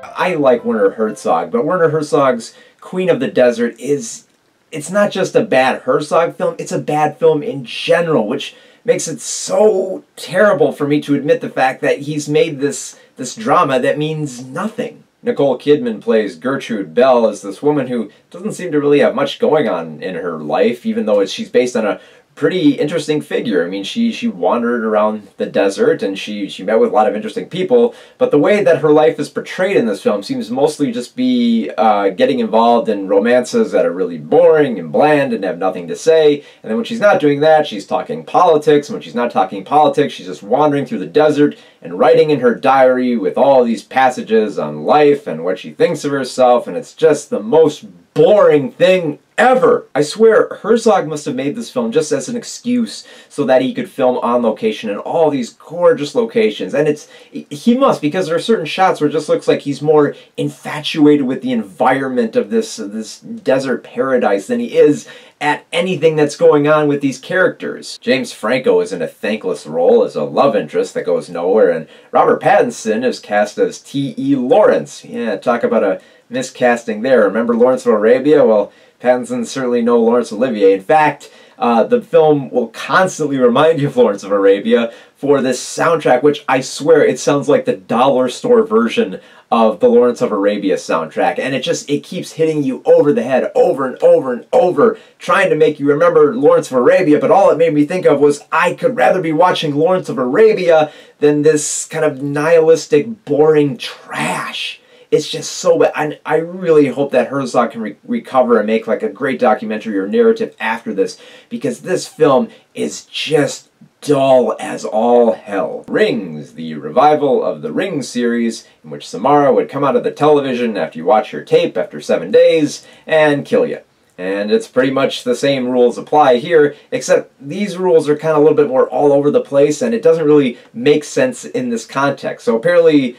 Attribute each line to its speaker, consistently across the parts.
Speaker 1: I like Werner Herzog, but Werner Herzog's Queen of the Desert it's not just a bad Herzog film, it's a bad film in general, which makes it so terrible for me to admit the fact that he's made this drama that means nothing. Nicole Kidman plays Gertrude Bell as this woman who doesn't seem to really have much going on in her life, even though she's based on a pretty interesting figure. I mean, she wandered around the desert and she met with a lot of interesting people, but the way that her life is portrayed in this film seems mostly just be getting involved in romances that are really boring and bland and have nothing to say. And then when she's not doing that, she's talking politics. And when she's not talking politics, she's just wandering through the desert and writing in her diary with all these passages on life and what she thinks of herself, and it's just the most boring thing ever. I swear, Herzog must have made this film just as an excuse so that he could film on location in all these gorgeous locations. And he must, because there are certain shots where it just looks like he's more infatuated with the environment of this desert paradise than he is at anything that's going on with these characters. James Franco is in a thankless role as a love interest that goes nowhere, and Robert Pattinson is cast as T.E. Lawrence. Yeah, talk about a miscasting there. Remember Lawrence of Arabia? Well, Pattinson's certainly no Laurence Olivier. In fact, the film will constantly remind you of Lawrence of Arabia for this soundtrack, which I swear it sounds like the dollar store version of the Lawrence of Arabia soundtrack, and it keeps hitting you over the head over and over and over, trying to make you remember Lawrence of Arabia, but all it made me think of was I could rather be watching Lawrence of Arabia than this kind of nihilistic, boring trash. It's just so bad. I really hope that Herzog can recover and make like a great documentary or narrative after this, because this film is just dull as all hell. Rings, the revival of the Rings series, in which Samara would come out of the television after you watch her tape after 7 days and kill you. And it's pretty much the same rules apply here, except these rules are kind of a little bit more all over the place, and it doesn't really make sense in this context. So apparently,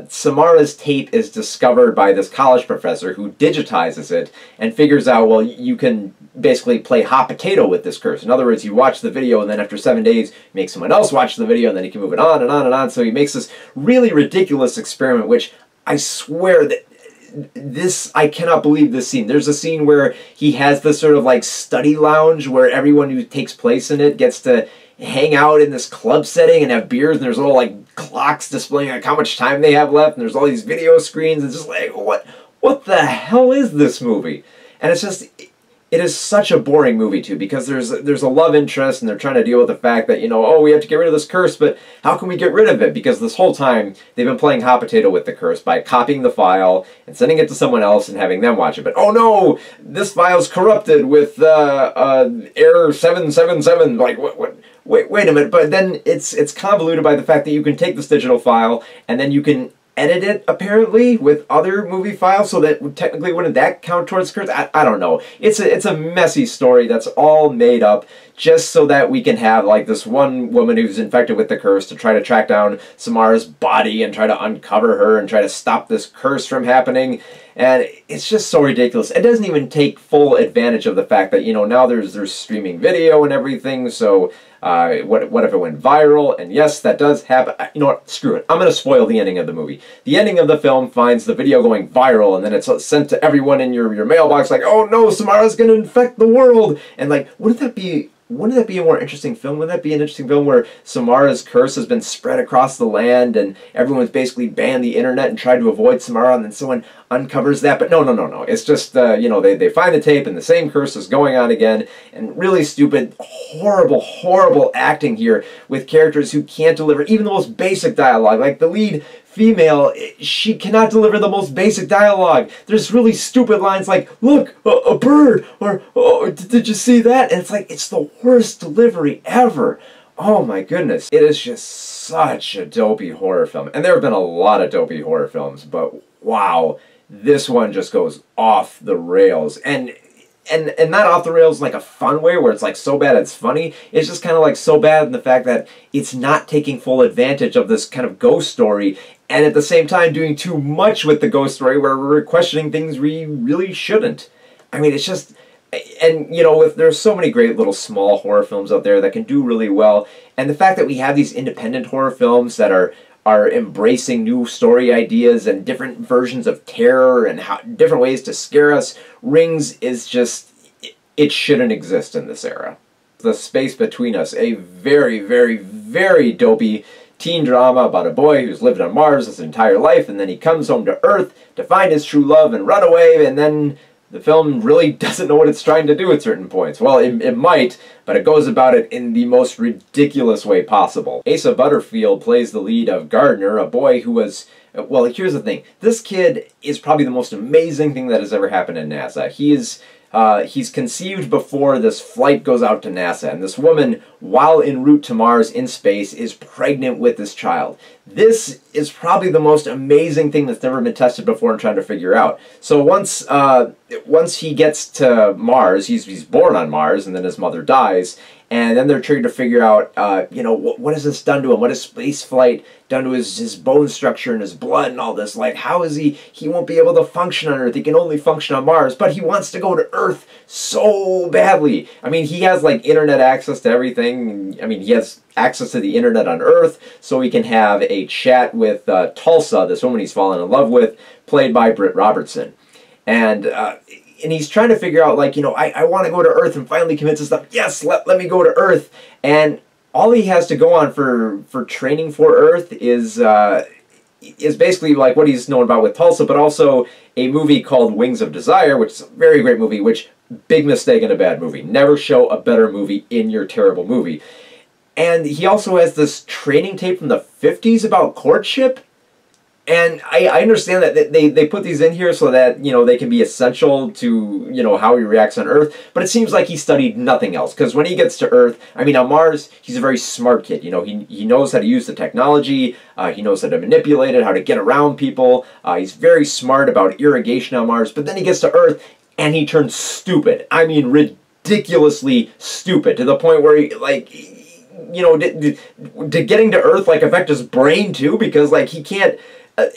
Speaker 1: Samara's tape is discovered by this college professor who digitizes it and figures out, well, you can basically play hot potato with this curse. In other words, you watch the video and then after 7 days, you make someone else watch the video and then you can move it on and on and on. So he makes this really ridiculous experiment, which I swear that I cannot believe this scene. There's a scene where he has this sort of like study lounge where everyone who takes place in it gets to hang out in this club setting and have beers, and there's little like clocks displaying like how much time they have left, and there's all these video screens. It's just like, what the hell is this movie? And it's just, it is such a boring movie too, because there's a love interest and they're trying to deal with the fact that, you know, oh, we have to get rid of this curse, but how can we get rid of it? Because this whole time they've been playing hot potato with the curse by copying the file and sending it to someone else and having them watch it. But oh no, this file's corrupted with error 777. Like wait a minute. But then it's convoluted by the fact that you can take this digital file and then you can edit it, apparently, with other movie files, so that technically wouldn't that count towards curse? I don't know. It's a messy story that's all made up just so that we can have like this one woman who's infected with the curse to try to track down Samara's body and try to uncover her and try to stop this curse from happening. And it's just so ridiculous. It doesn't even take full advantage of the fact that, you know, now there's streaming video and everything, so what if it went viral? And yes, that does happen. You know what? Screw it. I'm going to spoil the ending of the movie. The ending of the film finds the video going viral, and then it's sent to everyone in your mailbox like, oh no, Samara's going to infect the world. And like, wouldn't that be a more interesting film? Wouldn't that be an interesting film where Samara's curse has been spread across the land and everyone's basically banned the internet and tried to avoid Samara, and then someone uncovers that? But no. It's just, you know, they find the tape and the same curse is going on again, and really stupid, horrible acting here with characters who can't deliver even the most basic dialogue. Like the lead female, she cannot deliver the most basic dialogue. There's really stupid lines like, look, a bird, or oh, did you see that? And it's like, it's the worst delivery ever. Oh my goodness. It is just such a dopey horror film. And there have been a lot of dopey horror films, but wow, this one just goes off the rails. And not off the rails like a fun way where it's like so bad it's funny. It's just kind of like so bad in the fact that it's not taking full advantage of this kind of ghost story, and at the same time doing too much with the ghost story where we're questioning things we really shouldn't. I mean, it's just, and you know, there's so many great little small horror films out there that can do really well, and the fact that we have these independent horror films that are are embracing new story ideas and different versions of terror and different ways to scare us. Rings is just, it shouldn't exist in this era. The Space Between Us, a very, very, very dopey teen drama about a boy who's lived on Mars his entire life, and then he comes home to Earth to find his true love and run away, and then the film really doesn't know what it's trying to do at certain points. Well, it might, but it goes about it in the most ridiculous way possible. Asa Butterfield plays the lead of Gardner, a boy who was... Well, here's the thing. This kid is probably the most amazing thing that has ever happened at NASA. He's conceived before this flight goes out to NASA, and this woman, while en route to Mars in space, is pregnant with this child. This is probably the most amazing thing that's never been tested before and trying to figure out. So once he gets to Mars, he's born on Mars, and then his mother dies, and then they're trying to figure out, you know, what has this done to him? What has space flight done to his bone structure and his blood and all this? Like, how is he won't be able to function on Earth. He can only function on Mars, but he wants to go to Earth so badly. I mean, he has, like, internet access to everything. I mean, he has access to the internet on Earth, so he can have a chat with Tulsa, this woman he's fallen in love with, played by Britt Robertson. And he's trying to figure out, like, you know, I want to go to Earth, and finally convinces them, yes, let me go to Earth. And all he has to go on for training for Earth is basically like what he's known about with Tulsa, but also a movie called Wings of Desire, which is a very great movie, which, big mistake in a bad movie. Never show a better movie in your terrible movie. And he also has this training tape from the 50s about courtship. And I understand that they put these in here so that, you know, they can be essential to, you know, how he reacts on Earth. But it seems like he studied nothing else. Because when he gets to Earth, I mean, on Mars, he's a very smart kid. You know, he knows how to use the technology. He knows how to manipulate it, how to get around people. He's very smart about irrigation on Mars. But then he gets to Earth, and he turns stupid. I mean, ridiculously stupid. To the point where he, like... You know, did getting to Earth, like, affect his brain, too? Because, like, he can't...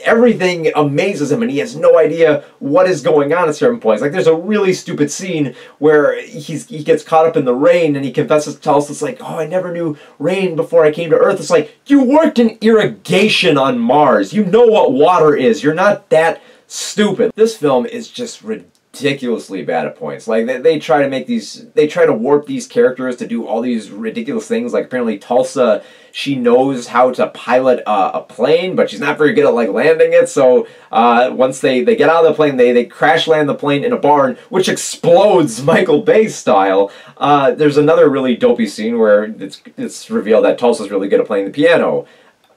Speaker 1: everything amazes him, and he has no idea what is going on at certain points. Like, there's a really stupid scene where he gets caught up in the rain, and he confesses to us, it's like, oh, I never knew rain before I came to Earth. It's like, you worked in irrigation on Mars. You know what water is. You're not that stupid. This film is just ridiculously bad at points. Like, they try to make these, they try to warp these characters to do all these ridiculous things. Like, apparently Tulsa, she knows how to pilot a plane, but she's not very good at, like, landing it. So once they get out of the plane, they crash land the plane in a barn, which explodes Michael Bay style. There's another really dopey scene where it's revealed that Tulsa's really good at playing the piano.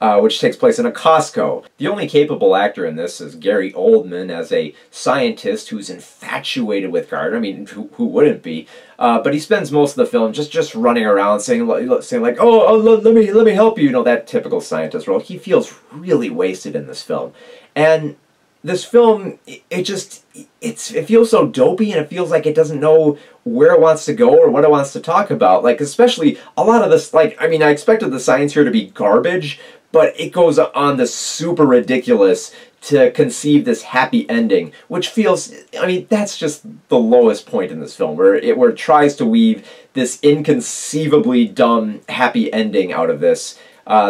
Speaker 1: Which takes place in a Costco. The only capable actor in this is Gary Oldman as a scientist who's infatuated with Gardner. I mean, who wouldn't be? But he spends most of the film just running around saying like, oh, let me help you. You know, that typical scientist role. He feels really wasted in this film. And this film, it feels so dopey, and it feels like it doesn't know where it wants to go or what it wants to talk about. Like, especially a lot of this, like, I mean, I expected the science here to be garbage, but it goes on this super ridiculous to conceive this happy ending, which feels, I mean, that's just the lowest point in this film, where it tries to weave this inconceivably dumb happy ending out of this,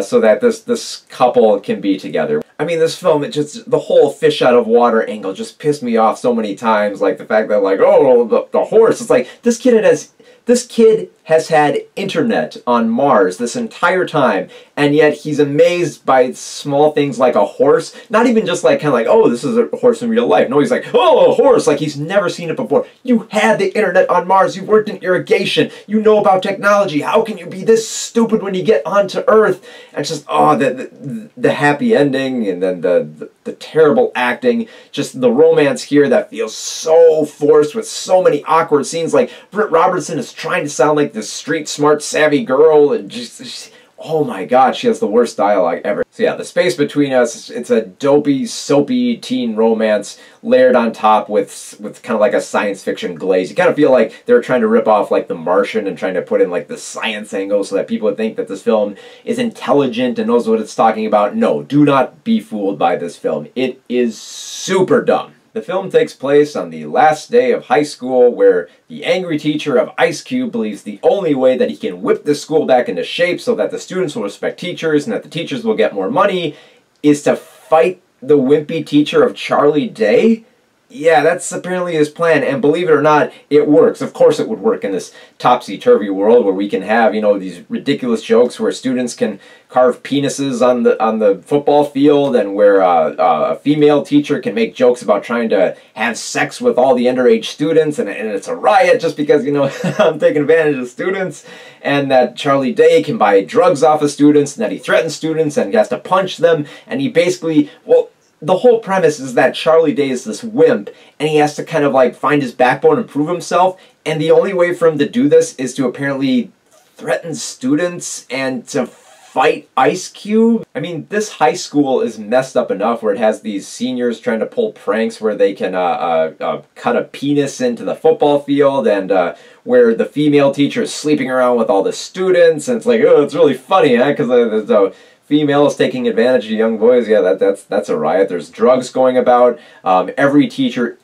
Speaker 1: so that this couple can be together. I mean, this film, it just, the whole fish out of water angle just pissed me off so many times. Like, the fact that, like, oh, the horse, it's like, this kid has had internet on Mars this entire time, and yet he's amazed by small things like a horse. Not even just like, kind of like, oh, this is a horse in real life. No, he's like, oh, a horse, like he's never seen it before. You had the internet on Mars. You worked in irrigation. You know about technology. How can you be this stupid when you get onto Earth? And it's just, oh, the happy ending, and then the terrible acting, just the romance here that feels so forced with so many awkward scenes. Like, Britt Robertson is trying to sound like this street smart savvy girl, and just oh my god, she has the worst dialogue ever. So yeah, The Space Between Us, it's a dopey, soapy teen romance layered on top with kind of like a science fiction glaze. You kind of feel like they're trying to rip off like The Martian and trying to put in like the science angle so that people would think that this film is intelligent and knows what it's talking about. No, do not be fooled by this film. It is super dumb. The film takes place on the last day of high school where the angry teacher of Ice Cube believes the only way that he can whip this school back into shape so that the students will respect teachers and that the teachers will get more money is to fight the wimpy teacher of Charlie Day. Yeah, that's apparently his plan, and believe it or not, it works. Of course it would work in this topsy-turvy world where we can have, you know, these ridiculous jokes where students can carve penises on the football field, and where a female teacher can make jokes about trying to have sex with all the underage students, and it's a riot just because, you know, I'm taking advantage of students, and that Charlie Day can buy drugs off of students, and that he threatens students, and he has to punch them, and he basically, well, the whole premise is that Charlie Day is this wimp, and he has to kind of like find his backbone and prove himself, and the only way for him to do this is to apparently threaten students and to fight Ice Cube. I mean, this high school is messed up enough where it has these seniors trying to pull pranks where they can cut a penis into the football field, and where the female teacher is sleeping around with all the students, and it's like, oh, it's really funny, huh? Because females taking advantage of young boys, yeah, that's a riot. There's drugs going about. Every teacher,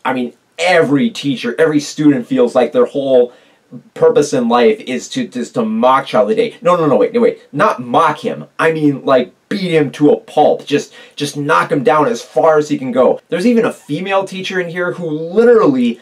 Speaker 1: every student feels like their whole purpose in life is to mock Charlie Day. No, wait, not mock him. I mean, like, beat him to a pulp. Just knock him down as far as he can go. There's even a female teacher in here who literally,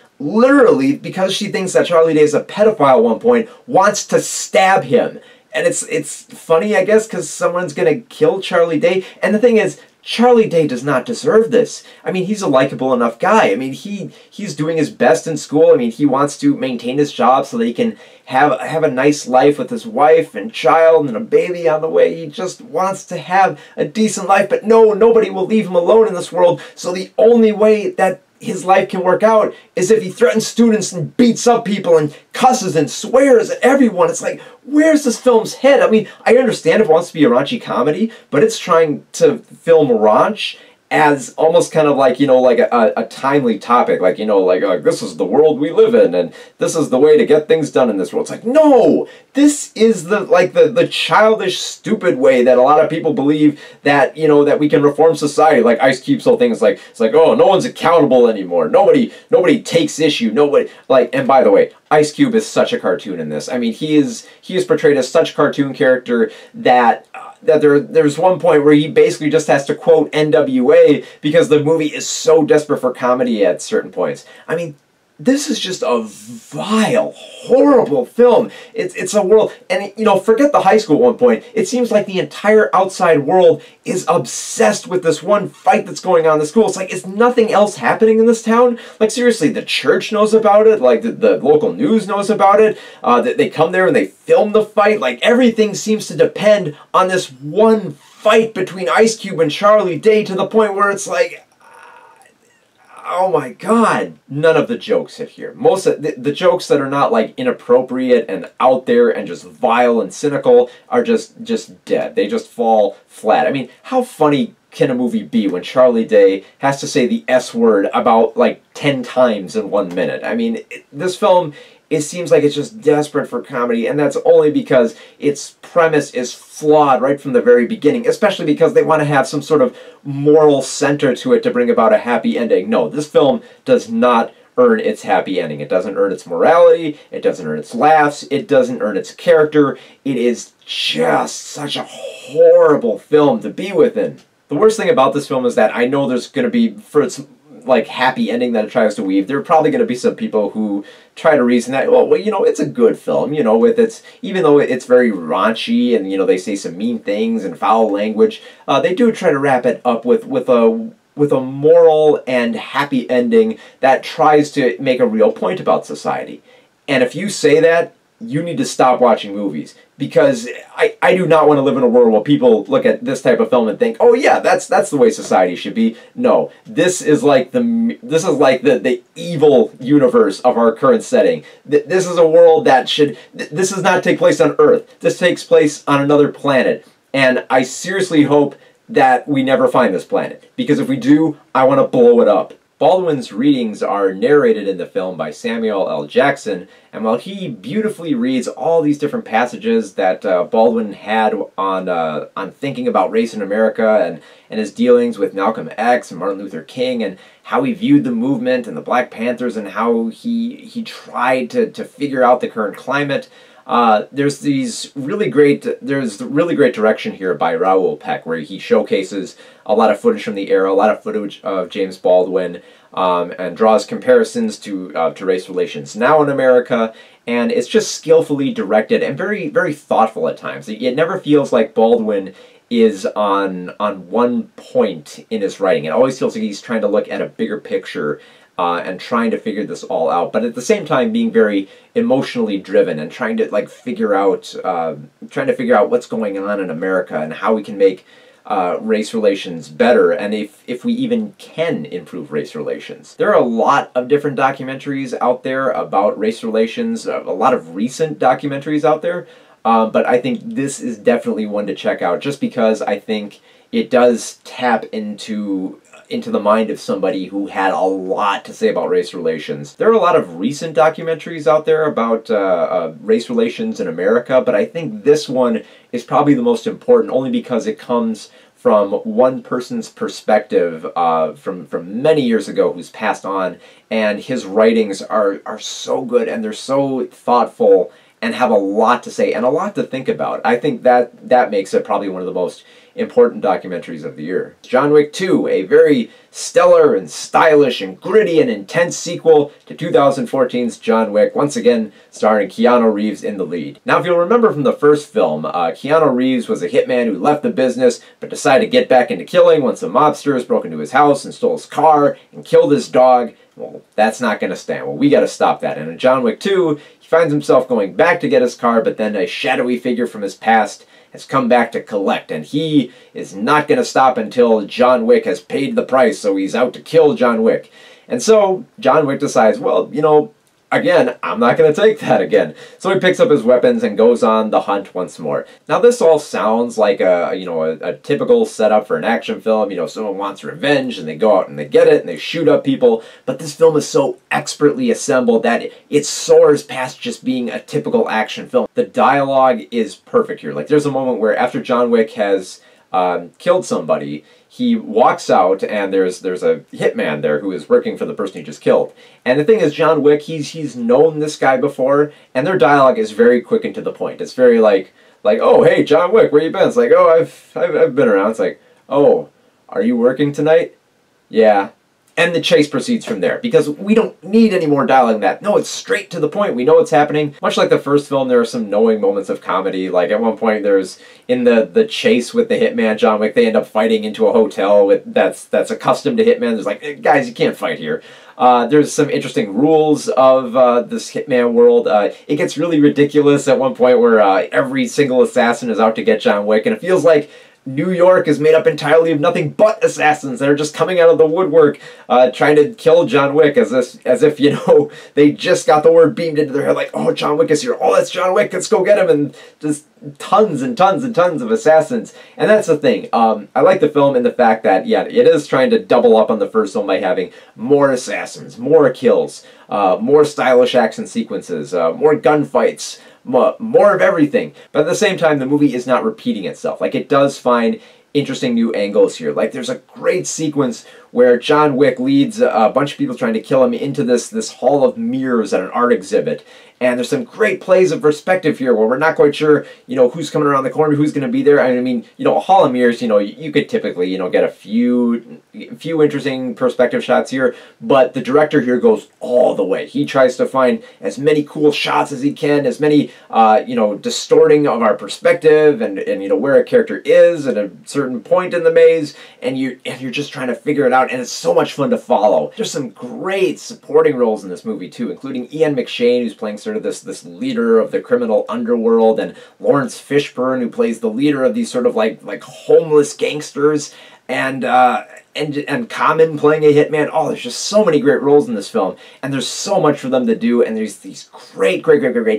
Speaker 1: because she thinks that Charlie Day is a pedophile at one point, wants to stab him. And it's funny, I guess, because someone's going to kill Charlie Day. And the thing is, Charlie Day does not deserve this. I mean, he's a likable enough guy. I mean, he's doing his best in school. I mean, he wants to maintain his job so that he can have a nice life with his wife and child and a baby on the way. He just wants to have a decent life. But no, nobody will leave him alone in this world. So the only way that his life can work out is if he threatens students and beats up people and cusses and swears at everyone. It's like, where's this film's head? I mean, I understand it wants to be a raunchy comedy, but it's trying to film raunch as almost kind of like, you know, like a timely topic, like, you know, like this is the world we live in, and this is the way to get things done in this world. It's like, no, this is the childish, stupid way that a lot of people believe that, you know, that we can reform society. Like Ice Cube's whole thing is like, it's like, oh, no one's accountable anymore. Nobody takes issue. Nobody, like, and by the way, Ice Cube is such a cartoon in this. I mean, he is portrayed as such a cartoon character that there's one point where he basically just has to quote NWA because the movie is so desperate for comedy at certain points. I mean, this is just a vile, horrible film. It's a world, and you know, forget the high school at one point. It seems like the entire outside world is obsessed with this one fight that's going on in the school. It's like, is nothing else happening in this town? Like, seriously, the church knows about it, like the local news knows about it, they come there and they film the fight. Like, everything seems to depend on this one fight between Ice Cube and Charlie Day, to the point where it's like, oh my god. None of the jokes hit here. Most of the jokes that are not like inappropriate and out there and just vile and cynical are just dead. They just fall flat. I mean, how funny can a movie be when Charlie Day has to say the S word about like 10 times in 1 minute? I mean, this film, it seems like it's just desperate for comedy, and that's only because its premise is flawed right from the very beginning, especially because they want to have some sort of moral center to it to bring about a happy ending. No, this film does not earn its happy ending. It doesn't earn its morality, it doesn't earn its laughs, it doesn't earn its character. It is just such a horrible film to be within. The worst thing about this film is that I know there's going to be, for its like happy ending that it tries to weave, there are probably going to be some people who try to reason that, well, you know, it's a good film, you know, with its, even though it's very raunchy and, you know, they say some mean things and foul language, they do try to wrap it up with a moral and happy ending that tries to make a real point about society. And if you say that, you need to stop watching movies, because I do not want to live in a world where people look at this type of film and think, oh yeah, that's the way society should be. No, this is like the evil universe of our current setting. This is a world that this does not take place on Earth. This takes place on another planet, and I seriously hope that we never find this planet, because if we do, I want to blow it up. Baldwin's readings are narrated in the film by Samuel L. Jackson, and while he beautifully reads all these different passages that Baldwin had on thinking about race in America and his dealings with Malcolm X and Martin Luther King and how he viewed the movement and the Black Panthers and how he tried to figure out the current climate, there's really great direction here by Raoul Peck, where he showcases a lot of footage from the era, a lot of footage of James Baldwin, and draws comparisons to race relations now in America, and it's just skillfully directed and very, very thoughtful at times. It never feels like Baldwin is on one point in his writing. It always feels like he's trying to look at a bigger picture and trying to figure this all out, but at the same time being very emotionally driven and trying to figure out what's going on in America and how we can make race relations better, and if we even can improve race relations. There are a lot of different documentaries out there about race relations, a lot of recent documentaries out there, but I think this is definitely one to check out, just because I think it does tap into the mind of somebody who had a lot to say about race relations. There are a lot of recent documentaries out there about race relations in America, but I think this one is probably the most important, only because it comes from one person's perspective from many years ago who's passed on, and his writings are so good and they're so thoughtful and have a lot to say and a lot to think about. I think that makes it probably one of the most important documentaries of the year. John Wick 2, a very stellar and stylish and gritty and intense sequel to 2014's John Wick, once again starring Keanu Reeves in the lead. Now, if you'll remember from the first film, Keanu Reeves was a hitman who left the business but decided to get back into killing when some mobsters broke into his house and stole his car and killed his dog. Well, that's not going to stand. Well, we got to stop that. And in John Wick 2, he finds himself going back to get his car, but then a shadowy figure from his past has come back to collect, and he is not going to stop until John Wick has paid the price, so he's out to kill John Wick. And so John Wick decides, well, again, I'm not going to take that again. So he picks up his weapons and goes on the hunt once more. Now, this all sounds like a typical setup for an action film. Someone wants revenge and they go out and they get it and they shoot up people. But this film is so expertly assembled that it soars past just being a typical action film. The dialogue is perfect here. There's a moment where after John Wick has killed somebody, he walks out and there's a hitman there who is working for the person he just killed. And the thing is, John Wick, he's known this guy before, and their dialogue is very quick and to the point. It's very like, oh, hey, John Wick, where you been? It's like, oh, I've been around. It's like, oh, are you working tonight? Yeah. And the chase proceeds from there, because we don't need any more dialogue than that. No, it's straight to the point. We know what's happening. Much like the first film, there are some knowing moments of comedy. At one point, there's, in the chase with the hitman, John Wick, they end up fighting into a hotel that's accustomed to hitmen. There's like, guys, you can't fight here. There's some interesting rules of this hitman world. It gets really ridiculous at one point where every single assassin is out to get John Wick, and it feels like New York is made up entirely of nothing but assassins that are just coming out of the woodwork trying to kill John Wick, as if they just got the word beamed into their head, like, oh, John Wick is here, oh, that's John Wick, let's go get him, and just tons and tons and tons of assassins. And that's the thing. I like the film in the fact that, yeah, it is trying to double up on the first film by having more assassins, more kills, more stylish action sequences, more gunfights, more of everything. But at the same time, the movie is not repeating itself. It does find interesting new angles here. There's a great sequence where John Wick leads a bunch of people trying to kill him into this hall of mirrors at an art exhibit. And there's some great plays of perspective here where we're not quite sure, who's coming around the corner, who's going to be there. I mean, a hall of mirrors, you could typically, get a few interesting perspective shots here, but the director here goes all the way. He tries to find as many cool shots as he can, as many, distorting of our perspective and where a character is at a certain point in the maze, and you're just trying to figure it out, and it's so much fun to follow. There's some great supporting roles in this movie too, including Ian McShane, who's playing sort of this leader of the criminal underworld, and Lawrence Fishburne, who plays the leader of these sort of like homeless gangsters, and Common playing a hitman. Oh, there's just so many great roles in this film, and there's so much for them to do, and there's these great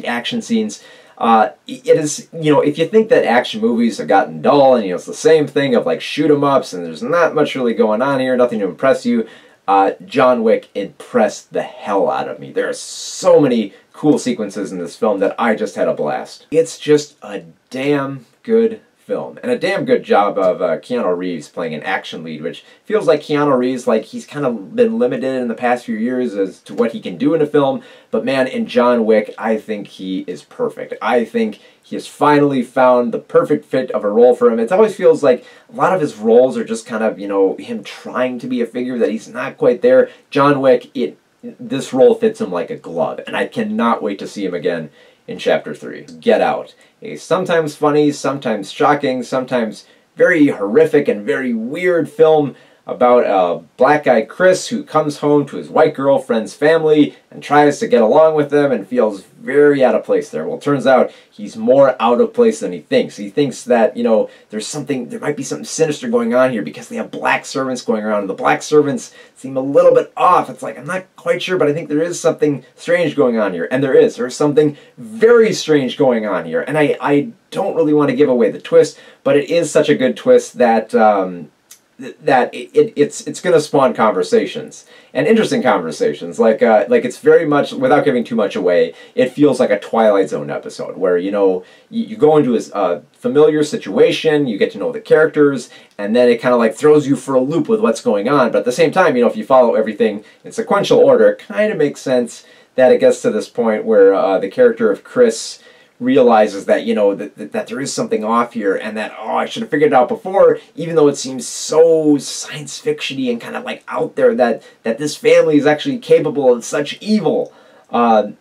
Speaker 1: action scenes. It is, if you think that action movies have gotten dull and, it's the same thing of shoot 'em ups and there's not much really going on here, nothing to impress you, John Wick impressed the hell out of me. There are so many cool sequences in this film that I just had a blast. It's just a damn good film, and a damn good job of Keanu Reeves playing an action lead, which feels like Keanu Reeves, like he's kind of been limited in the past few years as to what he can do in a film, but man, in John Wick, I think he is perfect. I think he has finally found the perfect fit of a role for him. It always feels like a lot of his roles are just kind of, you know, him trying to be a figure that he's not quite there. John Wick, this role fits him like a glove, and I cannot wait to see him again in Chapter 3. Get Out. A sometimes funny, sometimes shocking, sometimes very horrific and very weird film about a black guy, Chris, who comes home to his white girlfriend's family and tries to get along with them and feels very out of place there. Well, it turns out he's more out of place than he thinks. He thinks that, you know, there might be something sinister going on here because they have black servants going around, and the black servants seem a little bit off. It's like, I'm not quite sure, but I think there is something strange going on here. And there's something very strange going on here. And I don't really want to give away the twist, but it is such a good twist that it's going to spawn conversations, and interesting conversations. Like it's very much, without giving too much away, it feels like a Twilight Zone episode where, you know, you go into a familiar situation, you get to know the characters, and then it kind of like throws you for a loop with what's going on. But at the same time, you know, if you follow everything in sequential order, it kind of makes sense that it gets to this point where the character of Chris realizes that, you know, that there is something off here, and that, oh, I should have figured it out before, even though it seems so science fiction-y and kind of like out there that this family is actually capable of such evil. And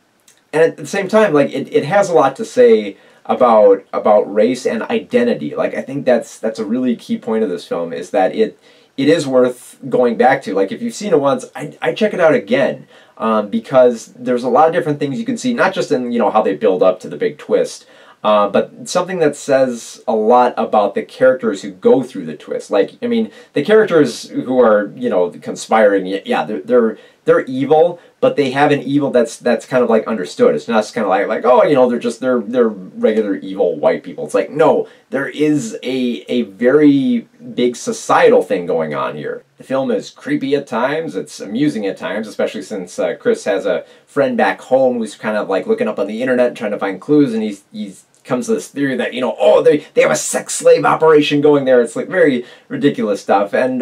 Speaker 1: at the same time, like, it has a lot to say about race and identity. Like, I think that's a really key point of this film, is that it is worth going back to. Like, if you've seen it once, I check it out again. Because there's a lot of different things you can see, not just in, you know, how they build up to the big twist, but something that says a lot about the characters who go through the twist. Like, I mean, the characters who are, you know, conspiring, yeah, they're evil, but they have an evil that's kind of like understood. It's not just kind of like oh, you know, they're regular evil white people. It's like, no, there is a very big societal thing going on here. The film is creepy at times, it's amusing at times, especially since Chris has a friend back home who's kind of like looking up on the internet trying to find clues, and he's comes to this theory that, you know, oh, they have a sex slave operation going there. It's like very ridiculous stuff, and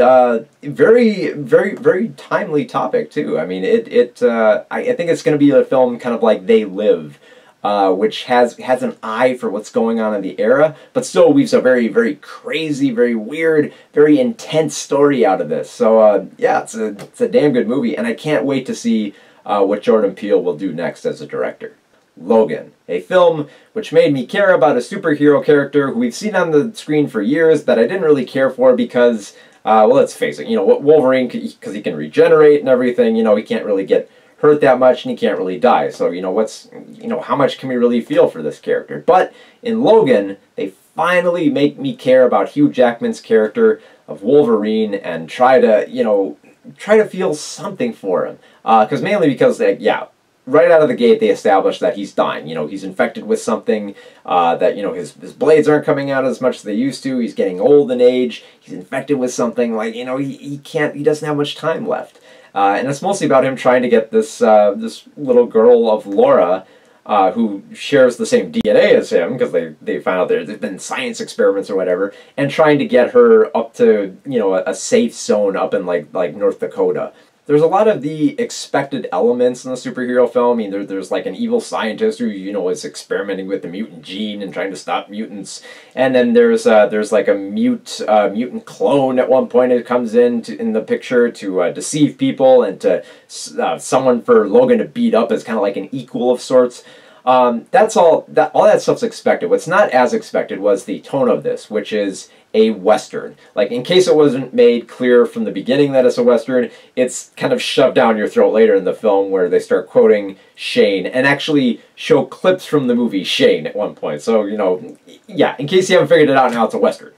Speaker 1: very, very, very timely topic too. I mean, I think it's going to be a film kind of like They Live, which has an eye for what's going on in the era, but still weaves a very, very crazy, very weird, very intense story out of this. So yeah, it's a damn good movie, and I can't wait to see what Jordan Peele will do next as a director. Logan, a film which made me care about a superhero character who we've seen on the screen for years that I didn't really care for because, well, let's face it, you know, Wolverine, because he can regenerate and everything, you know, he can't really get hurt that much and he can't really die. So, you know, how much can we really feel for this character? But in Logan, they finally make me care about Hugh Jackman's character of Wolverine and try to feel something for him. Mainly because, yeah, right out of the gate, they establish that he's dying. You know, he's infected with something, that, you know, his blades aren't coming out as much as they used to. He's getting old in age. He's infected with something, like, you know, he doesn't have much time left. And it's mostly about him trying to get this little girl of Laura, who shares the same DNA as him, because they found out there's been science experiments or whatever, and trying to get her up to, you know, a safe zone up in like North Dakota. There's a lot of the expected elements in the superhero film. I mean, there's like an evil scientist who, you know, is experimenting with the mutant gene and trying to stop mutants. And then there's like a mutant clone at one point that comes in the picture to deceive people, and to someone for Logan to beat up as kind of like an equal of sorts. That's all that stuff's expected. What's not as expected was the tone of this, which is a Western. Like, in case it wasn't made clear from the beginning that it's a Western, it's kind of shoved down your throat later in the film, where they start quoting Shane and actually show clips from the movie Shane at one point. So, you know, yeah, in case you haven't figured it out now, it's a Western.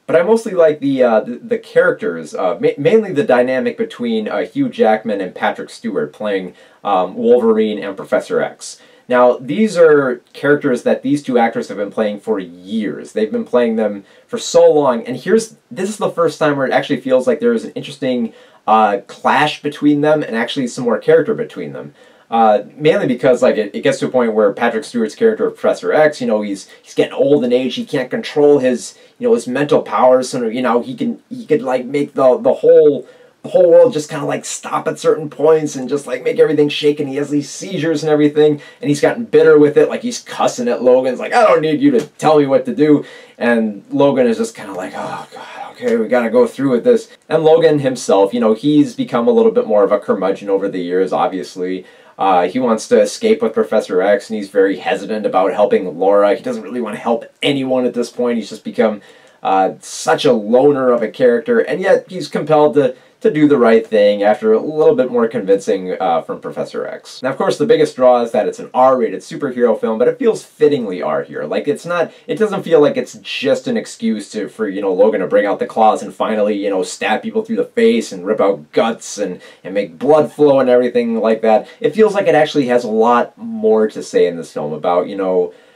Speaker 1: But I mostly like the characters, mainly the dynamic between Hugh Jackman and Patrick Stewart playing Wolverine and Professor X. Now, these are characters that these two actors have been playing for years. They've been playing them for so long, and this is the first time where it actually feels like there is an interesting clash between them and actually some more character between them. Mainly because like it gets to a point where Patrick Stewart's character of Professor X, he's getting old in age. He can't control his his mental powers. So he could like make the whole world just kind of like stop at certain points and just like make everything shake, and he has these seizures and everything, and he's gotten bitter with it, like he's cussing at Logan. It's like, I don't need you to tell me what to do. And Logan is just kind of like, oh god, okay, we gotta go through with this. And Logan himself, he's become a little bit more of a curmudgeon over the years, obviously. He wants to escape with Professor X, and he's very hesitant about helping Laura. He doesn't really want to help anyone at this point. He's just become such a loner of a character, and yet he's compelled to do the right thing after a little bit more convincing from Professor X. Now, of course, the biggest draw is that it's an R-rated superhero film, but it feels fittingly R here. Like, it doesn't feel like it's just an excuse for Logan to bring out the claws and finally, stab people through the face and rip out guts and make blood flow and everything like that. It feels like it actually has a lot more to say in this film about,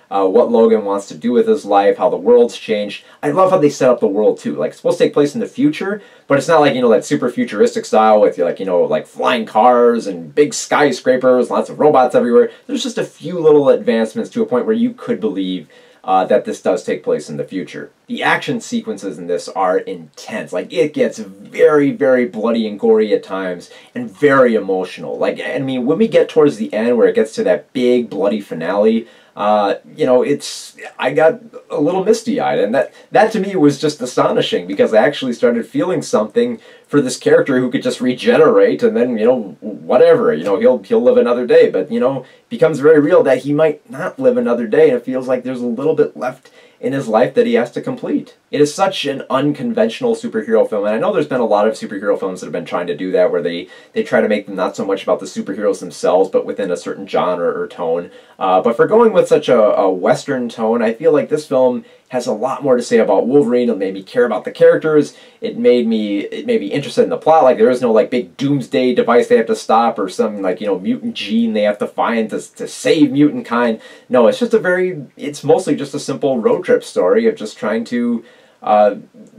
Speaker 1: what Logan wants to do with his life, how the world's changed. I love how they set up the world too. Like, it's supposed to take place in the future, but it's not like, that super futuristic style with like flying cars and big skyscrapers, lots of robots everywhere. There's just a few little advancements to a point where you could believe that this does take place in the future. The action sequences in this are intense. Like, it gets very, very bloody and gory at times, and very emotional. Like, I mean, when we get towards the end where it gets to that big bloody finale, I got a little misty-eyed, and that to me was just astonishing, because I actually started feeling something for this character who could just regenerate, and then, whatever, he'll live another day, but, it becomes very real that he might not live another day, and it feels like there's a little bit left in his life that he has to complete. It is such an unconventional superhero film, and I know there's been a lot of superhero films that have been trying to do that, where they try to make them not so much about the superheroes themselves, but within a certain genre or tone. But for going with such a Western tone, I feel like this film has a lot more to say about Wolverine. It made me care about the characters. It made me interested in the plot. Like, there is no like big doomsday device they have to stop, or some like mutant gene they have to find to save mutant kind. No, it's mostly just a simple road trip story of just trying to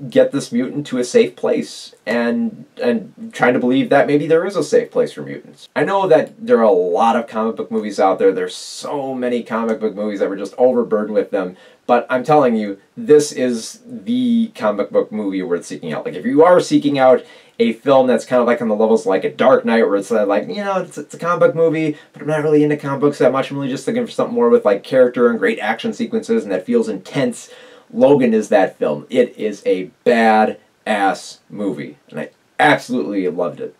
Speaker 1: get this mutant to a safe place, and trying to believe that maybe there is a safe place for mutants. I know that there are a lot of comic book movies out there. There's so many comic book movies that we're just overburdened with them. But I'm telling you, this is the comic book movie worth seeking out. Like, if you are seeking out a film that's kind of like on the levels like a Dark Knight, where it's like, it's a comic book movie, but I'm not really into comic books that much. I'm really just looking for something more with like character and great action sequences and that feels intense. Logan is that film. It is a bad-ass movie, and I absolutely loved it.